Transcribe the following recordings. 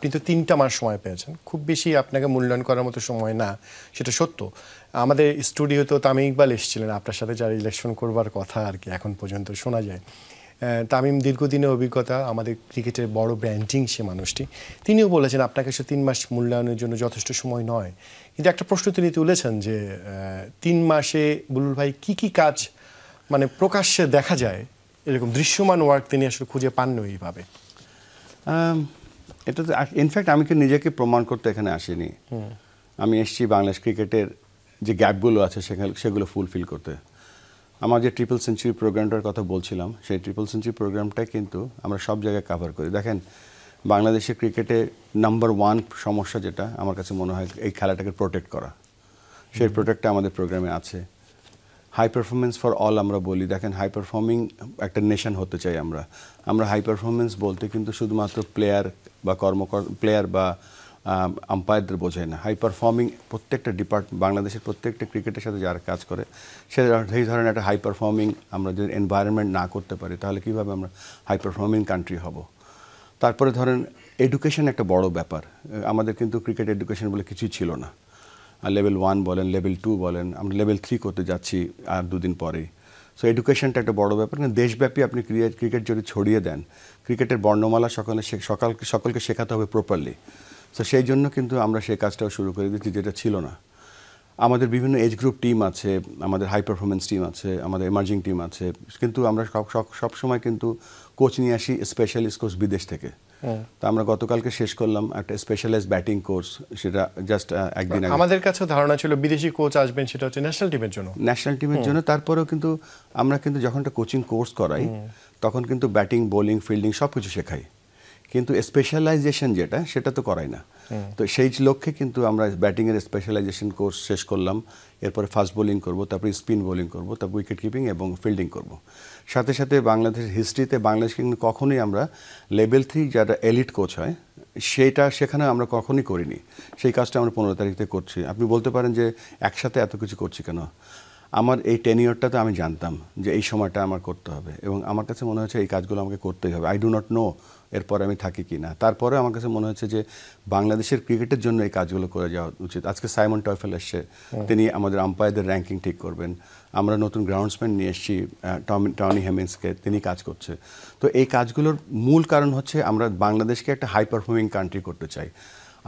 আপনি তো 3টা মাস সময় পেয়েছেন, খুব বেশি আপনাকে মূল্যায়ন করার মতো সময় না, সেটা সত্য। আমাদের স্টুডিওতে তামিম ইকবাল এসেছিলেন, আপনার সাথে যারা ইলেকশন করবার কথা আর কি এখন পর্যন্ত শোনা যায়। তামিম দীর্ঘদিনের অভিজ্ঞতা, আমাদের ক্রিকেটের বড় ব্র্যান্ডিং সে মানুষটি, তিনিও বলেছেন আপনাকে 3 মাস মূল্যায়নের জন্য যথেষ্ট সময় নয়। কিন্তু একটা প্রশ্ন তিনি তুলেছেন যে 3 মাসে বুলবুল ভাই কি কাজ মানে প্রকাশ্যে দেখা যায়, এরকম দৃশ্যমান ওয়ার্ক তিনি আসলে খুঁজে পাননি এইভাবে। এটা তো ইনফ্যাক্ট আমি কি নিজেকে প্রমাণ করতে এখানে আসিনি, আমি এসেছি বাংলাদেশ ক্রিকেটের যে গ্যাপগুলো আছে সেগুলো ফুলফিল করতে। আমার যে ট্রিপল সেঞ্চুরি প্রোগ্রামটার কথা বলছিলাম, সেই ট্রিপল সেঞ্চুরি প্রোগ্রামটা কিন্তু আমরা সব জায়গায় কাভার করি। দেখেন বাংলাদেশের ক্রিকেটে নাম্বার 1 সমস্যা যেটা আমার কাছে মনে হয় এই খেলাটাকে প্রোটেক্ট করা, সেই প্রোটেক্টটা আমাদের প্রোগ্রামে আছে। হাই পারফরমেন্স ফর অল আমরা বলি, দেখেন হাই পারফর্মিং একটা নেশন হতে চাই আমরা হাই পারফরমেন্স বলতে কিন্তু শুধুমাত্র প্লেয়ার বা প্লেয়ার বা আম্পায়ারদের বোঝায় না। হাই পারফর্মিং প্রত্যেকটা বাংলাদেশের প্রত্যেকটা ক্রিকেটের সাথে যারা কাজ করে সেই ধরনের একটা হাই পারফর্মিং আমরা যদি এনভায়রনমেন্ট না করতে পারি তাহলে কীভাবে আমরা হাই পারফর্মিং কান্ট্রি হব। তারপরে ধরেন এডুকেশন একটা বড় ব্যাপার, আমাদের কিন্তু ক্রিকেট এডুকেশন বলে কিছুই ছিল না। লেভেল 1 বলেন, লেভেল 2 বলেন, আমরা লেভেল 3 করতে যাচ্ছি আর 2 দিন পরেই। সো এডুকেশনটা একটা বড় ব্যাপার। দেশব্যাপী আপনি ক্রিকেট যদি ছড়িয়ে দেন, ক্রিকেটের বর্ণমালা সকলকে শেখাতে হবে প্রপারলি। সো সেই জন্য কিন্তু আমরা সেই কাজটাও শুরু করে দিচ্ছি, যেটা ছিল না। আমাদের বিভিন্ন এজ গ্রুপ টিম আছে, আমাদের হাই পারফরমেন্স টিম আছে, আমাদের এমার্জিং টিম আছে, কিন্তু আমরা সবসময় কিন্তু কোচ নিয়ে আসি স্পেশালিস্ট কোচ বিদেশ থেকে। তো আমরা গতকালকে শেষ করলাম একটা স্পেশালাইজড ব্যাটিং কোর্স, সেটা জাস্ট একদিন আগে। আমাদের কাছে ধারণা ছিল বিদেশি কোচ আসবেন, সেটা হচ্ছে ন্যাশনাল টিমের জন্য। তারপরেও কিন্তু আমরা কিন্তু যখন একটা কোচিং কোর্স করাই তখন কিন্তু ব্যাটিং, বোলিং, ফিল্ডিং সব কিছু শেখাই, কিন্তু স্পেশালাইজেশন যেটা সেটা তো করাই না। তো সেই লক্ষ্যে কিন্তু আমরা ব্যাটিংয়ের স্পেশালাইজেশন কোর্স শেষ করলাম, এরপরে ফাস্ট বোলিং করব, তারপরে স্পিন বোলিং করব, তারপর উইকেট কিপিং এবং ফিল্ডিং করব। সাথে সাথে বাংলাদেশের হিস্ট্রিতে বাংলাদেশ কিন্তু কখনোই আমরা লেভেল 3 যারা এলিট কোচ হয় সেখানে আমরা কখনোই করিনি। সেই কাজটা আমরা 15 তারিখে করছি। আপনি বলতে পারেন যে একসাথে এত কিছু করছি কেন। আমার এই টেনিয়রটা তো আমি জানতাম যে এই সময়টা আমার করতে হবে, এবং আমার কাছে মনে হচ্ছে এই কাজগুলো আমাকে করতেই হবে। আই ডু নট নো এরপরে আমি থাকি কি না। তারপরে আমার কাছে মনে হচ্ছে যে বাংলাদেশের ক্রিকেটের জন্য এই কাজগুলো করে যাওয়া উচিত। আজকে সাইমন টয়ফেল এসছে, তিনি আমাদের আম্পায়ারদের র্যাঙ্কিং ঠিক করবেন। আমরা নতুন গ্রাউন্ডসম্যান নিয়ে এসেছি, টনি হেমিন্সকে, তিনি কাজ করছে। তো এই কাজগুলোর মূল কারণ হচ্ছে আমরা বাংলাদেশকে একটা হাই পারফর্মিং কান্ট্রি করতে চাই।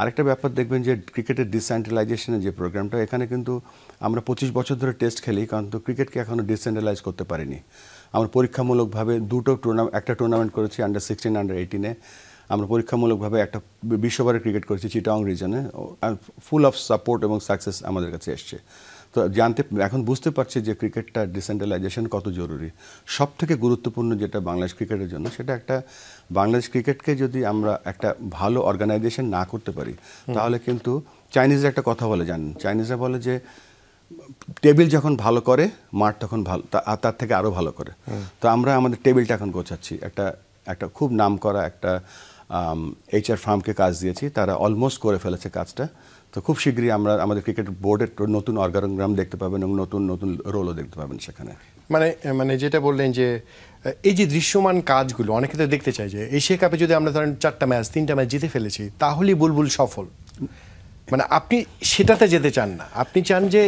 আরেকটা ব্যাপার দেখবেন যে ক্রিকেটের ডিসেন্ট্রালাইজেশনের যে প্রোগ্রামটা, এখানে কিন্তু আমরা 25 বছর ধরে টেস্ট খেলি, কারণ তো ক্রিকেটকে এখনও ডিসেন্ট্রালাইজ করতে পারিনি। আমরা পরীক্ষামূলকভাবে একটা টুর্নামেন্ট করেছি আন্ডার 16, আন্ডার 18-এ। আমরা পরীক্ষামূলকভাবে একটা বিশ্ববারে ক্রিকেট করেছি চিটাগং রিজনে, ফুল অফ সাপোর্ট এবং সাকসেস আমাদের কাছে এসছে। তো এখন বুঝতে পারছি যে ক্রিকেটটা ডিসেন্ট্রালাইজেশন কত জরুরি। সব থেকে গুরুত্বপূর্ণ যেটা বাংলাদেশ ক্রিকেটের জন্য, সেটা একটা বাংলাদেশ ক্রিকেটকে যদি আমরা একটা ভালো অর্গানাইজেশন না করতে পারি তাহলে কিন্তু চাইনিজরা একটা কথা বলে, জানেন, চাইনিজরা বলে যে টেবিল যখন ভালো করে মাঠ তখন ভালো, তার থেকে আরও ভালো করে। তো আমরা আমাদের টেবিলটা এখন গোছাচ্ছি। একটা খুব নাম করা একটা HR ফার্মকে কাজ দিয়েছি, তারা অলমোস্ট করে ফেলেছে কাজটা। তো খুব শীঘ্রই আমরা আমাদের ক্রিকেট বোর্ডের নতুন অর্গানোগ্রাম দেখতে পাবেন এবং নতুন নতুন রোলও দেখতে পাবেন সেখানে। মানে যেটা বললেন যে এই যে দৃশ্যমান কাজগুলো অনেকে তো দেখতে চায় যে এশিয়া কাপে যদি আমরা ধরেন 4টা ম্যাচ 3টা ম্যাচ জিতে ফেলেছি তাহলেই বুলবুল সফল। মানে আপনি সেটাতে যেতে চান না, আপনি চান যে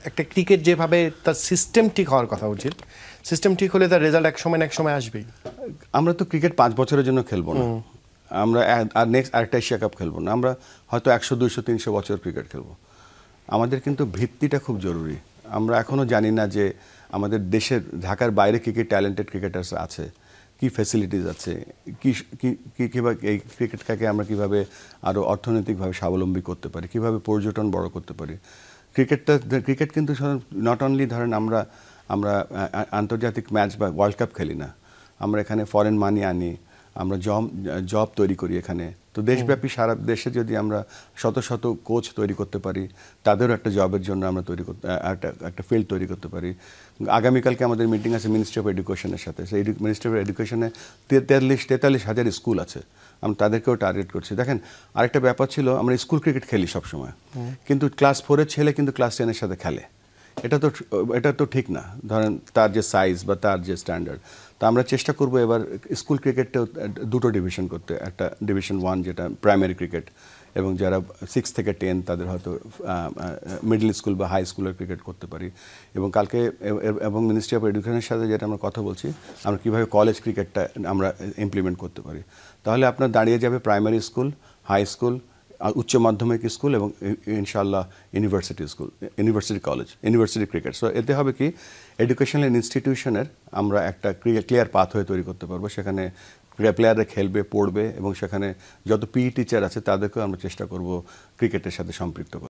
একটা ক্রিকেট যেভাবে তার সিস্টেম ঠিক হওয়ার কথা উচিত, সিস্টেম ঠিক হলে তার রেজাল্ট এক সময় আসবেই। আমরা তো ক্রিকেট 5 বছরের জন্য খেলবো না, আমরা আর নেক্সট আরেকটা এশিয়া কাপ খেলবো না, আমরা হয়তো 100, 200, 300 বছর ক্রিকেট খেলবো। আমাদের কিন্তু ভিত্তিটা খুব জরুরি। আমরা এখনও জানি না যে আমাদের দেশের ঢাকার বাইরে কী কী ট্যালেন্টেড ক্রিকেটার্স আছে, কি ফ্যাসিলিটিস আছে, কীভাবে এই ক্রিকেটটাকে আমরা কীভাবে আরও অর্থনৈতিকভাবে স্বাবলম্বী করতে পারি, কীভাবে পর্যটন বড় করতে পারি। ক্রিকেট কিন্তু নট অনলি ধরেন আমরা আন্তর্জাতিক ম্যাচ বা ওয়ার্ল্ড কাপ খেলি না, আমরা এখানে ফরেন মানি আনি, আমরা জব তৈরি করি এখানে। তো দেশব্যাপী সারা দেশে যদি আমরা শত শত কোচ তৈরি করতে পারি, তাদেরও একটা জবের জন্য আমরা একটা ফিল্ড তৈরি করতে পারি। আগামীকালকে আমাদের মিটিং আছে মিনিস্ট্রি অফ এডুকেশনের সাথে। সেই মিনিস্ট্রি অফ এডুকেশনে 43,000 স্কুল আছে, আমরা তাদেরকেও টার্গেট করছি। দেখেন আরেকটা ব্যাপার ছিল, আমরা স্কুল ক্রিকেট খেলি সবসময়, কিন্তু ক্লাস 4-এর ছেলে কিন্তু ক্লাস 10-এর সাথে খেলে, এটা তো ঠিক না, ধরেন তার যে সাইজ বা তার যে স্ট্যান্ডার্ড। তো আমরা চেষ্টা করব এবার স্কুল ক্রিকেটটাও দুটো ডিভিশন করতে, একটা ডিভিশন 1 যেটা প্রাইমারি ক্রিকেট, এবং যারা 6 থেকে 10 তাদের হয়তো মিডল স্কুল বা হাই স্কুলের ক্রিকেট করতে পারি। এবং কালকে এবং মিনিস্ট্রি অফ এডুকেশনের সাথে যেটা আমরা কথা বলছি, আমরা কীভাবে কলেজ ক্রিকেটটা আমরা ইমপ্লিমেন্ট করতে পারি। তাহলে আপনার দাঁড়িয়ে যাবে প্রাইমারি স্কুল, হাই স্কুল, উচ্চ মাধ্যমিক স্কুল এবং ইনশাআল্লাহ university school, university college, university cricket. So এতে হবে কি, এডুকেশনাল ইনস্টিটিউশনের আমরা একটা ক্লিয়ার পাথওয়ে তৈরি করতে পারবো, সেখানে প্লেয়াররা খেলবে, পড়বে, এবং সেখানে যত পিই টিচার আছে তাদেরকেও আমরা চেষ্টা করব ক্রিকেটের সাথে সম্পৃক্ত করতে।